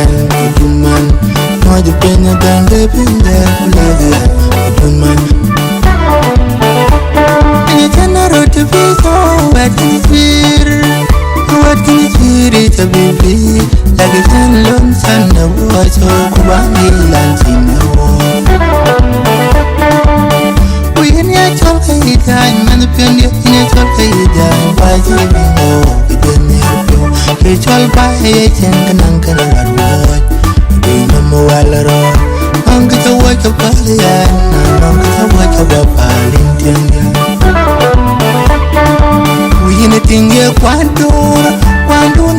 Kulagan, Kuduman, Mojo Pena Ganga Pinga, Kulagan, Kuduman. And you cannot road to be so wet can it be? What can it be? It's a baby, like a ten long sun, the voice of Kubani Lantina. We in your talk, I die, man, the penny in your talk, I die, by giving all the near. It's all by a and Uncle Road. We no more road. Uncle the work of Palian, Uncle the work of a Palintian. We in a thing here, one door,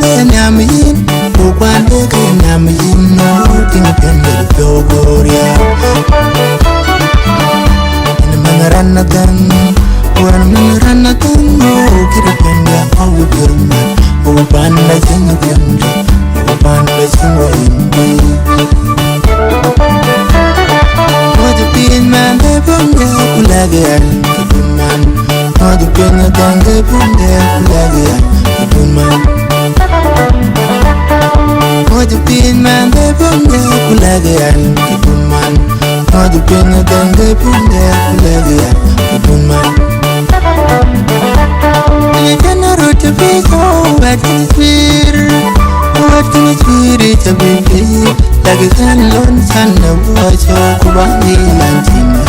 the Namin, who one day can Namin, no thing can be Dogoria. In a manner and a gun, when a manner and a gun, no, get a penny, how would you man? Ubanda jingu pende, ubanda jingu hindi. Mojo pin man de pende, kulagian keduman. Mojo pin de pende, kulagian keduman. Mojo pin man de pende, kulagian keduman. Mojo pin de pende, kulagian keduman. You cannot root to be so wet can it be? What can it be? It's a baby, like a sun, lone sun, a voice of Kubani Lantina.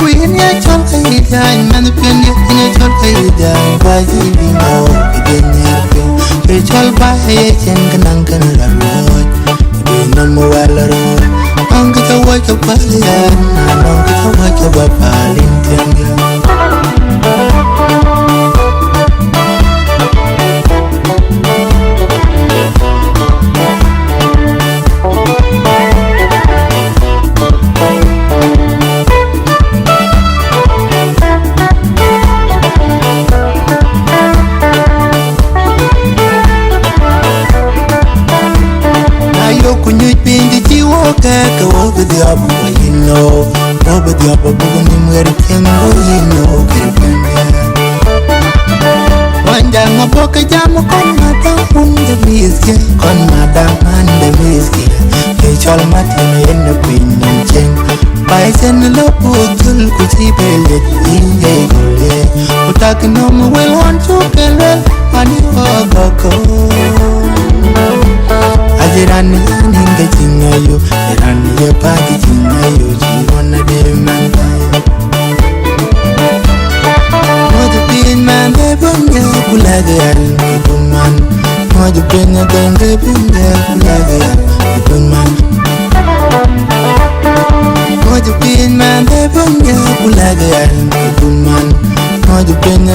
We in your talk, I die, man, the penny in your talk, I die, by giving all the it's all by a and Uncle Road. We no more road. Uncle the work of Palian, Uncle the work of a Palintian. Over the upper, you know, over the upper, where it can go, you know, one jam a book, a jam of Madame, the whiskey, con Madame and the whiskey. They shall matter in the queen and chain. By send a low pool, could see belly in a gully. But I can no more well want to kill her, and you are the Ajirani ninge chingayo, irani ye pagi chingayo, chibona de mangayo. Mojo pin man de bunga kulagian keduman. Mojo pin de bunga kulagian keduman. Mojo pin man de bunga kulagian keduman. Mojo pin de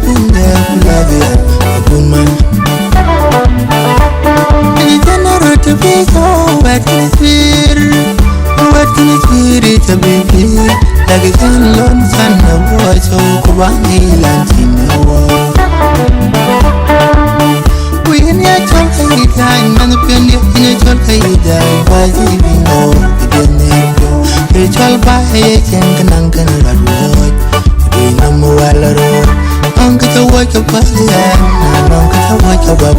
bunga kulagian keduman. And you cannot root to be so wet can it be? What can it be? It's a baby, like a sun, lone sun, a voice of Kubani Lantina. We in your talk, I die, man, the penny in your talk, I die, by giving all the name. It's all by a and Uncle Road. We no more road. Uncle the work of Palian, Uncle the work of a